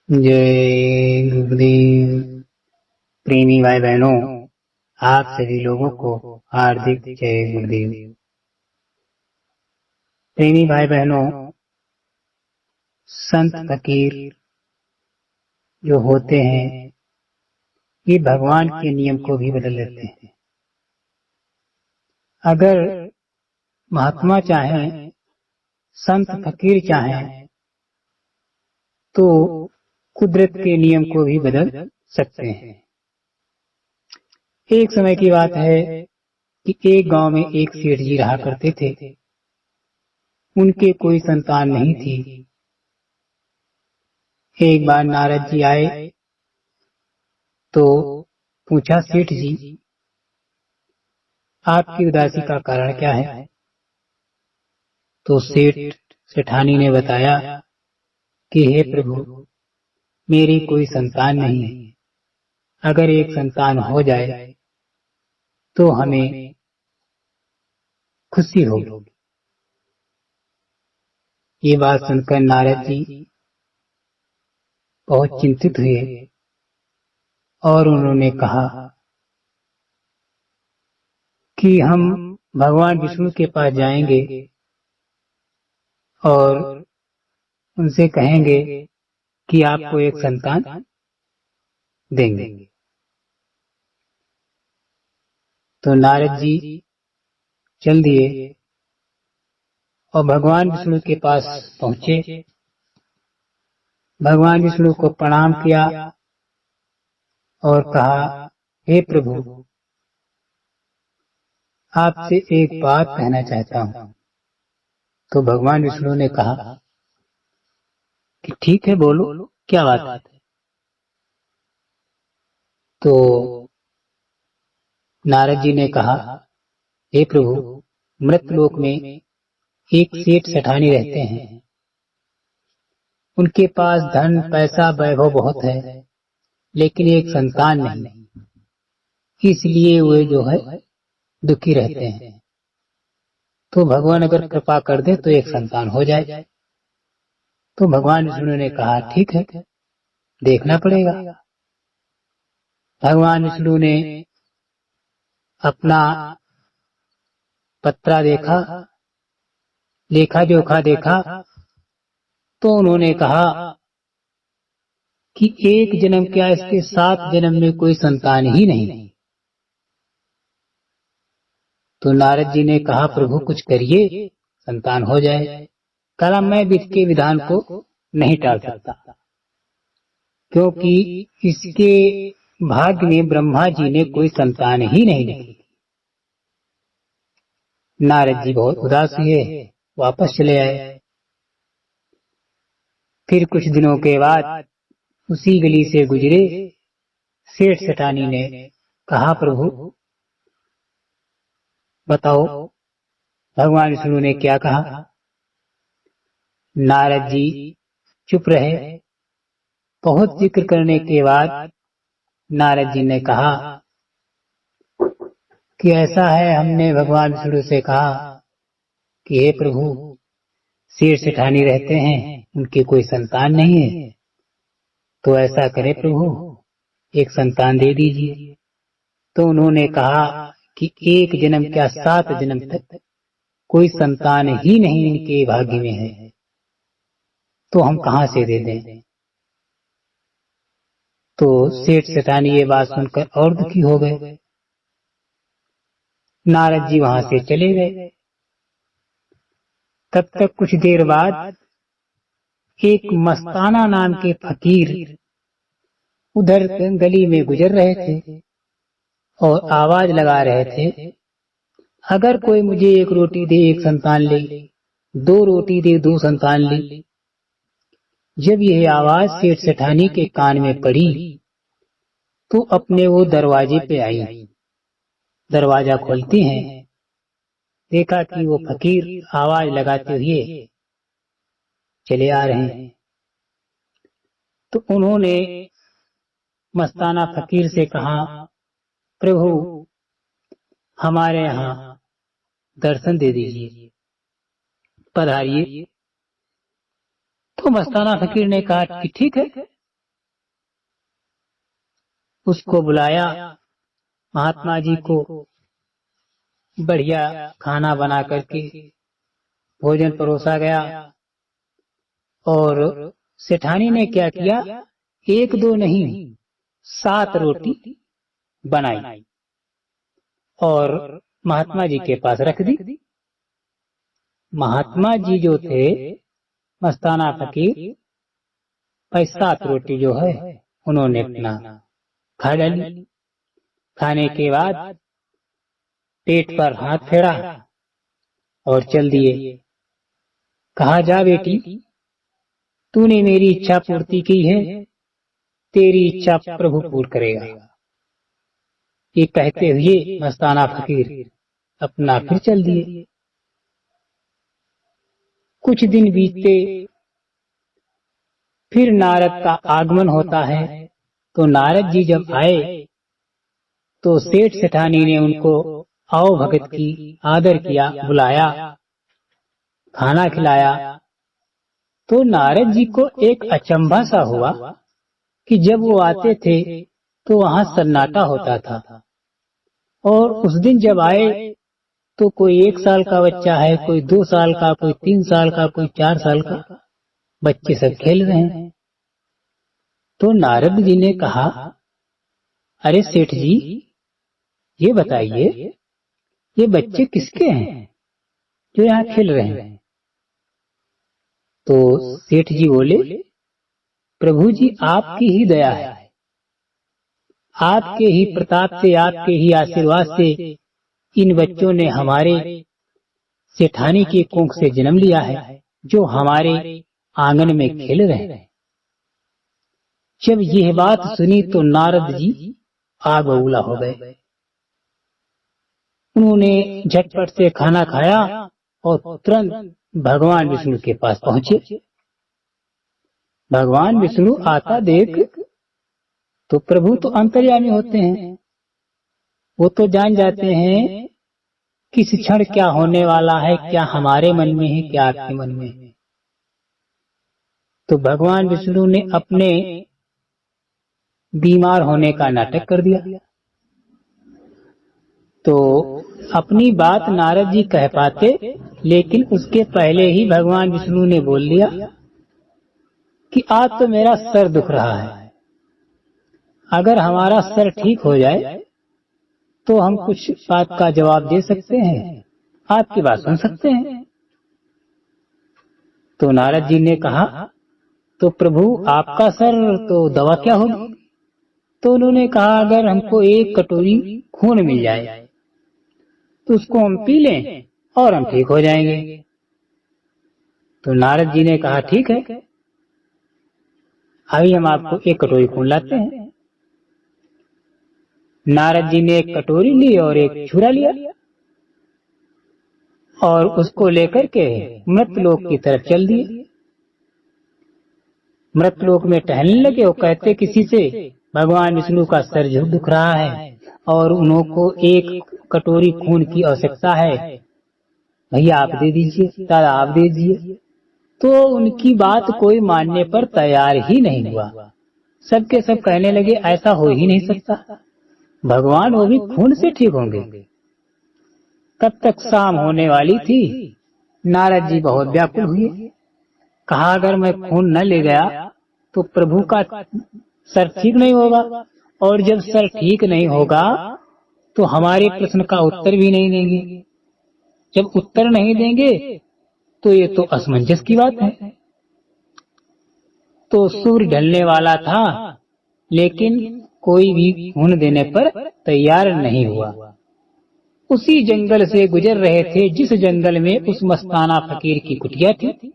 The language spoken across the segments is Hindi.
जय गुरुदेव। प्रेमी भाई बहनों, आप सभी लोगों को हार्दिक जय गुरुदेव। प्रेमी भाई बहनों, संत फकीर जो होते हैं ये भगवान के नियम को भी बदल देते हैं। अगर महात्मा चाहें, संत फकीर चाहें तो कुदरत के नियम को भी बदल सकते हैं। एक समय की बात है कि एक गांव में एक सेठ जी रहा करते थे। उनके कोई संतान नहीं थी। एक बार नारद जी आए तो पूछा, सेठ जी आपकी उदासी का कारण क्या है? तो सेठानी ने बताया कि हे प्रभु, मेरी कोई संतान नहीं है। अगर एक संतान हो जाए तो हमें खुशी होगी। ये बात सुनकर नारद जी बहुत चिंतित हुए और उन्होंने कहा कि हम भगवान विष्णु के पास जाएंगे और उनसे कहेंगे कि आपको एक संतान देंगे। तो नारद जी चल दिए और भगवान विष्णु के पास पहुंचे। भगवान विष्णु को प्रणाम किया और कहा, हे प्रभु, आपसे एक बात कहना चाहता हूं। तो भगवान विष्णु ने कहा कि ठीक है, बोलो, क्या बात है? तो नारद जी ने कहा, हे प्रभु, मृतलोक में एक सेठ सेठानी रहते हैं। उनके पास धन पैसा वैभव बहुत है, लेकिन एक संतान नहीं, इसलिए वे जो है दुखी रहते हैं। तो भगवान अगर कृपा कर दे तो एक संतान हो जाए। तो भगवान विष्णु ने कहा, ठीक है, देखना पड़ेगा। भगवान विष्णु ने अपना पत्रा देखा, लेखा जोखा देखा, तो उन्होंने कहा कि एक जन्म क्या, इसके 7 जन्म में कोई संतान ही नहीं। तो नारद जी ने कहा, प्रभु कुछ करिए, संतान हो जाए। कहा, मैं विधि के विधान को नहीं टाल सकता, क्योंकि इसके भाग्य में ब्रह्मा जी ने कोई संतान ही नहीं लिखी। नारद जी बहुत उदास हुए, वापस चले आए। फिर कुछ दिनों के बाद उसी गली से गुजरे सेठ सेठानी ने कहा, प्रभु बताओ भगवान विष्णु ने क्या कहा? नारद जी चुप रहे। बहुत जिक्र करने के बाद नारद जी ने कहा कि ऐसा है, हमने भगवान विष्णु से कहा कि हे प्रभु, सेठ सेठानी रहते हैं, उनकी कोई संतान नहीं है, तो ऐसा करे प्रभु, एक संतान दे दीजिए। तो उन्होंने कहा कि एक जन्म क्या, 7 जन्म तक कोई संतान ही नहीं इनके भाग्य में है, तो हम कहां से दे दें? तो सेठ सेठानी ये बात सुनकर और दुखी हो गए। नारद जी वहां से चले गए। तब तक कुछ देर बाद एक मस्ताना नाम के फकीर उधर गली में गुजर रहे थे और आवाज लगा रहे थे, अगर कोई मुझे 1 रोटी दे, 1 संतान ले, 2 रोटी दे, 2 संतान ले। जब यह आवाज सेठ सेठानी के कान में पड़ी तो अपने वो दरवाजे पे आई। दरवाजा खोलती हैं, देखा कि वो फकीर आवाज लगाते हुए चले आ रहे हैं। तो उन्होंने मस्ताना फकीर से कहा, प्रभु हमारे यहाँ दर्शन दे दीजिए, पधारिए। तो मस्ताना फकीर ने कहा कि ठीक है, उसको बुलाया। महात्मा जी को बढ़िया खाना बना करके भोजन परोसा गया और सेठानी ने क्या किया, एक दो नहीं 7 रोटी बनाई और महात्मा जी के पास रख दी। महात्मा जी जो थे मस्ताना फकीर, 7 रोटी जो है उन्होंने अपना खा डाली। खाने के बाद पेट पर हाथ फेरा और चल दिए। कहा, जा बेटी, तूने मेरी इच्छा पूर्ति की है, तेरी इच्छा प्रभु पूर्ण करेगा। ये कहते हुए मस्ताना फकीर अपना फिर चल दिए। कुछ दिन बीतते, फिर नारद का आगमन होता है। तो नारद जी जब आए तो सेठ सेठानी ने उनको आओ भगत की आदर किया, बुलाया, खाना खिलाया। तो नारद जी को एक अचंभा सा हुआ कि जब वो आते थे तो वहां सन्नाटा होता था और उस दिन जब आए तो कोई 1 साल का बच्चा है, कोई 2 साल का, कोई 3 साल का, कोई 4 साल का, बच्चे सब खेल रहे हैं। तो नारद जी ने कहा, अरे सेठ जी, ये बताइए ये बच्चे किसके हैं जो यहाँ खेल रहे हैं? तो सेठ जी बोले, प्रभु जी आपकी ही दया है, आपके ही प्रताप से, आपके ही आशीर्वाद से इन बच्चों ने हमारे सेठानी के कोख से जन्म लिया है, जो हमारे आंगन में खेल रहे हैं। जब यह बात सुनी तो नारद जी आग बबूला हो गए। उन्होंने झटपट से खाना खाया और तुरंत भगवान विष्णु के पास पहुंचे। भगवान विष्णु आता देख तो प्रभु तो अंतर्यामी होते हैं, वो तो जान जाते हैं किस क्षण क्या होने वाला है, क्या हमारे मन में है, क्या आपके मन में है। तो भगवान विष्णु ने अपने बीमार होने का नाटक कर दिया। तो अपनी बात नारद जी कह पाते, लेकिन उसके पहले ही भगवान विष्णु ने बोल दिया कि आज तो मेरा सर दुख रहा है, अगर हमारा सर ठीक हो जाए तो हम कुछ बात का जवाब दे सकते हैं, आपकी बात सुन सकते हैं। तो नारद जी ने कहा, तो प्रभु आपका सर तो दवा क्या होगी? तो उन्होंने कहा, अगर हमको 1 कटोरी खून मिल जाए तो उसको हम पी लें और हम ठीक हो जाएंगे। तो नारद जी ने कहा, ठीक है, अभी हम आपको 1 कटोरी खून लाते हैं। नारद जी ने 1 कटोरी ली और 1 छुरा लिया और उसको लेकर के मृतलोक की तरफ चल दिए। मृतलोक में टहलने लगे और कहते किसी से, भगवान विष्णु का सर जो दुख रहा है और उनको 1 कटोरी खून की आवश्यकता है, भैया आप दे दीजिए, दादा आप दे दीजिए। तो उनकी बात कोई मानने पर तैयार ही नहीं हुआ। सबके सब कहने लगे, ऐसा हो ही नहीं सकता, भगवान वो भी खून से ठीक होंगे। तब तक शाम होने वाली थी। नारद जी बहुत व्याकुल हुए। कहा, अगर मैं खून न ले गया तो प्रभु का सर ठीक नहीं होगा, और जब सर ठीक नहीं होगा तो हमारे प्रश्न का उत्तर भी नहीं देंगे। जब उत्तर नहीं देंगे तो ये तो असमंजस की बात है। तो सूर्य ढलने वाला था, लेकिन कोई भी खून देने पर तैयार नहीं हुआ। उसी जंगल से गुजर रहे थे जिस जंगल में उस मस्ताना फकीर की कुटिया थी।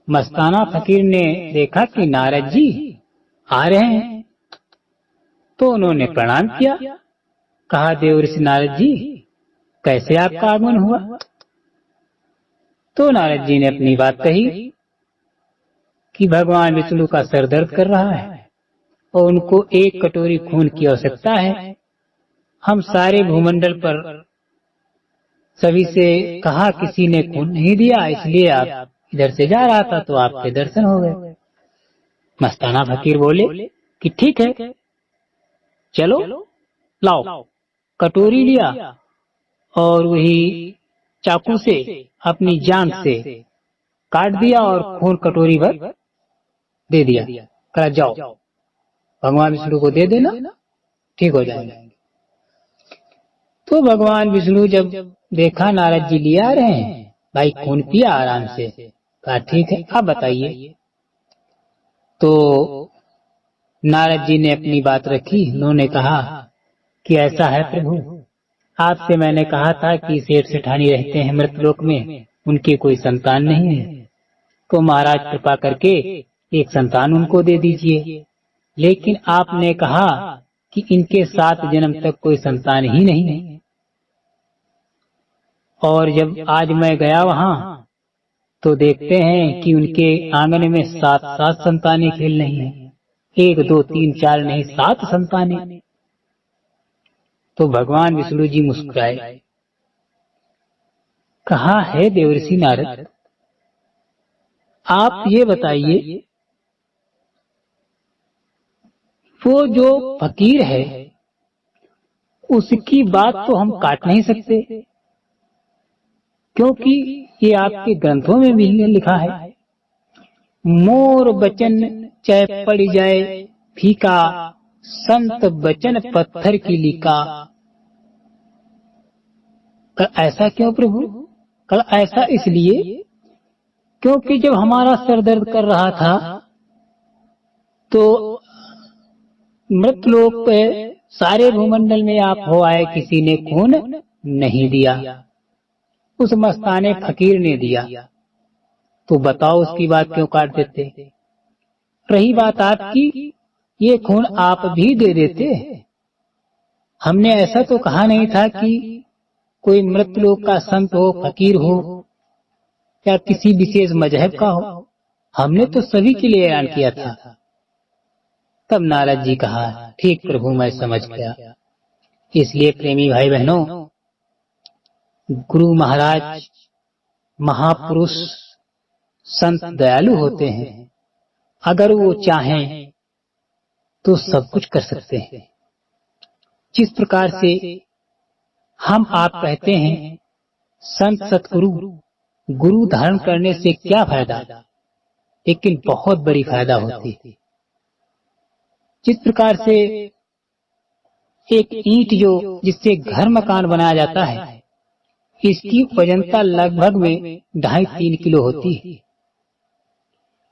मस्ताना फकीर ने देखा कि नारद जी आ रहे हैं, तो उन्होंने प्रणाम किया। कहा, देवर्षि नारद जी, कैसे आपका आगमन हुआ? तो नारद जी ने अपनी बात कही कि भगवान विष्णु का सर दर्द कर रहा है और उनको 1 कटोरी खून की आवश्यकता है। हम सारे भूमंडल पर सभी से कहा, किसी ने खून नहीं दिया, इसलिए आप इधर से जा रहा था तो आपके दर्शन हो गए। मस्ताना फकीर बोले, कि ठीक है, चलो लाओ। कटोरी लिया और वही चाकू से अपनी जांघ से काट दिया और खून कटोरी भर दे दिया। कहा जाओ भगवान विष्णु को दे देना, ठीक हो जाएंगे। तो भगवान विष्णु जब देखा नारद जी लिया रहे हैं, भाई खून पिया आराम से, कहा ठीक है आप बताइए। तो नारद जी ने अपनी बात रखी। उन्होंने कहा कि ऐसा है प्रभु, आपसे मैंने कहा था कि सेठ सेठानी रहते हैं मृतलोक में, उनकी कोई संतान नहीं है, तो महाराज कृपा करके एक संतान उनको दे दीजिए। लेकिन आपने कहा कि इनके 7 जन्म तक कोई संतान ही नहीं है। और जब आज मैं गया वहाँ तो देखते हैं कि उनके आंगन में 7 संतानें खेल रही हैं, 1 2 3 4 नहीं 7 संतानें। तो भगवान विष्णु जी मुस्कुराए, कहा है देवर्षि नारद, आप ये बताइए, वो जो फकीर है उसकी बात तो हम काट नहीं सकते, क्योंकि ये आपके ग्रंथों में भी लिखा है, मोर बचन चाहे पड़ जाए फीका, संत बचन पत्थर की लिका। ऐसा क्यों प्रभु? कल ऐसा इसलिए क्योंकि जब हमारा सर दर्द कर रहा था तो मृतलोक पे सारे भूमंडल में आप हो आए, किसी ने खून नहीं दिया, उस मस्ताने फकीर ने दिया। तो बताओ उसकी बात क्यों काट देते? रही बात आपकी, ये खून आप भी दे देते। हमने ऐसा तो कहा नहीं था कि कोई मृतलोक का संत हो, फकीर हो या किसी विशेष मजहब का हो, हमने तो सभी के लिए ऐलान किया था। तब नारद जी कहा, ठीक प्रभु मैं समझ गया। इसलिए प्रेमी भाई बहनों, गुरु महाराज महापुरुष संत दयालु होते हैं, अगर वो चाहें तो सब कुछ कर सकते हैं। जिस प्रकार से हम आप कहते हैं संत सतगुरु गुरु धारण करने से क्या फायदा, लेकिन बहुत बड़ी फायदा होती है। जिस प्रकार से एक ईंट जो जिससे घर मकान बनाया जाता है, इसकी वजनता लगभग में 2.5-3 किलो होती है।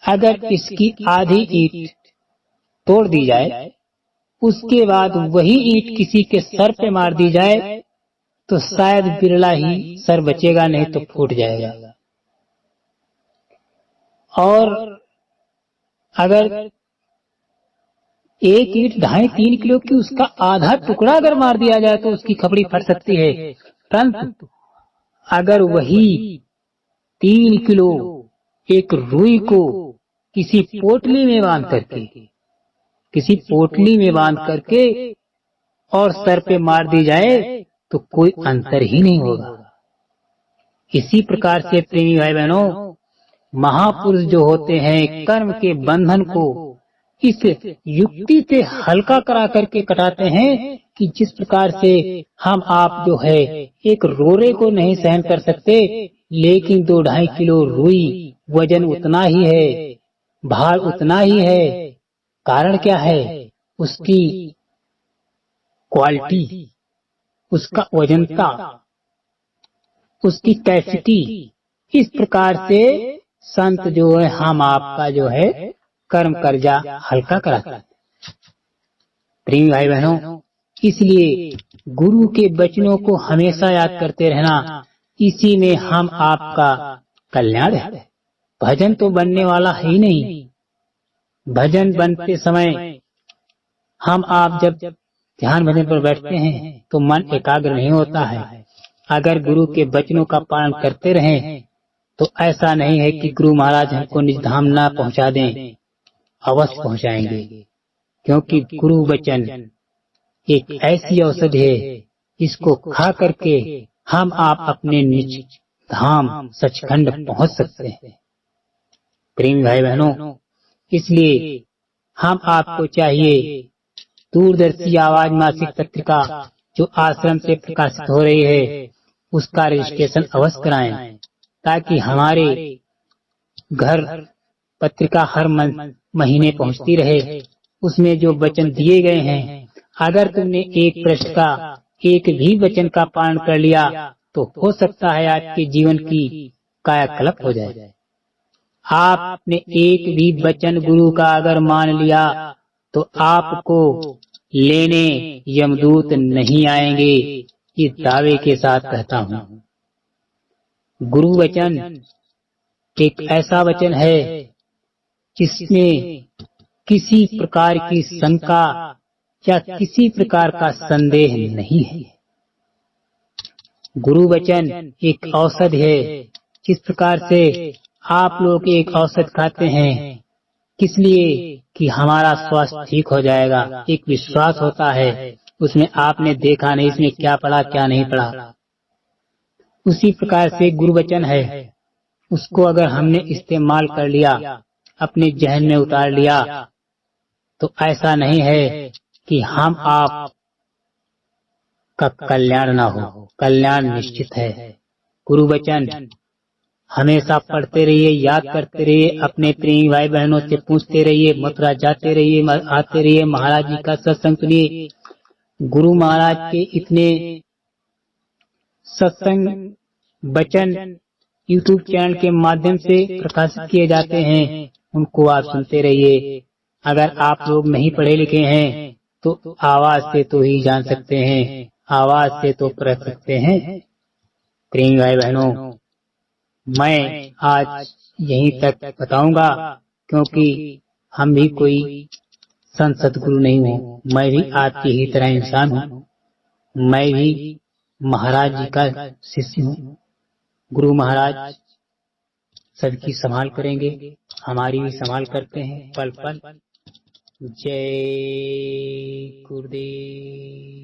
अगर इसकी आधी ईंट तोड़ दी जाए, उसके बाद वही ईंट किसी के सर पे मार दी जाए तो शायद बिरला ही सर बचेगा, नहीं तो फूट जाएगा। और अगर एक ईंट 2.5-3 किलो की, उसका आधा टुकड़ा अगर मार दिया जाए तो उसकी खपड़ी फट सकती है। परंतु अगर वही 3 किलो एक रुई को किसी पोटली में बांध करके और सर पे मार दी जाए तो कोई अंतर ही नहीं होगा। इसी प्रकार से प्रेमी भाई बहनों, महापुरुष जो होते हैं कर्म के बंधन को इस युक्ति से हल्का करा करके कटाते हैं कि जिस प्रकार से हम आप जो है एक रोरे को नहीं सहन कर सकते, लेकिन 2-2.5 किलो रुई वजन उतना ही है, भार उतना ही है। कारण क्या है? उसकी क्वालिटी, उसका वजनता, उसकी कैपेसिटी। इस प्रकार से संत जो है हम आपका जो है कर्म कर्जा हल्का कराता है। प्रिय भाई बहनों, इसलिए गुरु के वचनों को हमेशा याद करते रहना, इसी में हम आपका कल्याण है। भजन तो बनने वाला है ही नहीं। भजन बनते समय हम आप जब ध्यान भजन पर बैठते हैं तो मन एकाग्र नहीं होता है। अगर गुरु के वचनों का पालन करते रहें तो ऐसा नहीं है कि गुरु महाराज हमको निज धाम ना पहुंचा दें, अवश्य पहुंचाएंगे। क्योंकि गुरु वचन एक ऐसी औषधि है, इसको खा करके हम आप अपने निज धाम सचखंड पहुंच सकते हैं। प्रेमी भाई बहनों, इसलिए हम आपको चाहिए दूरदर्शी आवाज मासिक पत्रिका जो आश्रम से प्रकाशित हो रही है उसका रजिस्ट्रेशन अवश्य कराएं, ताकि हमारे घर पत्रिका हर महीने पहुंचती रहे। उसमें जो वचन दिए गए हैं, अगर तुमने एक पृष्ठ का एक भी वचन का पालन कर लिया तो हो सकता है आपके जीवन की कायाकल्प हो जाए। आपने एक भी वचन गुरु का अगर मान लिया तो आपको लेने यमदूत नहीं आएंगे, इस दावे के साथ कहता हूँ। गुरु वचन एक ऐसा वचन है जिसमें किसी प्रकार की शंका या किसी प्रकार का संदेह नहीं है। गुरु वचन एक औषधि है। जिस प्रकार से आप लोग एक औषध खाते हैं किस लिए कि हमारा स्वास्थ्य ठीक हो जाएगा, एक विश्वास होता है, उसमें आपने देखा नहीं इसमें क्या पड़ा क्या नहीं पड़ा। उसी प्रकार से गुरु वचन है, उसको अगर हमने इस्तेमाल कर लिया, अपने जहन में उतार लिया, तो ऐसा नहीं है कि हम आप का कल्याण ना हो, कल्याण निश्चित है। गुरु वचन हमेशा पढ़ते रहिए, याद करते रहिए, अपने प्रेमी भाई बहनों से पूछते रहिए, मथुरा जाते रहिए, आते रहिए, महाराज जी का सत्संग सुनिए। गुरु महाराज के इतने सत्संग वचन यूट्यूब चैनल के माध्यम से प्रकाशित किए जाते हैं, उनको आप सुनते रहिए। अगर आप लोग नहीं पढ़े लिखे हैं तो आवाज से तो ही जान सकते हैं, आवाज से तो परख सकते हैं। प्रेमी भाई बहनों, मैं आज यहीं तक बताऊंगा, क्योंकि हम भी कोई संत सदगुरु नहीं हूँ, मैं भी आपकी ही तरह इंसान हूँ, मैं भी महाराज जी का शिष्य हूँ। गुरु महाराज सबकी संभाल करेंगे, हमारी भी संभाल करते हैं पल पल। जय गुरुदेव।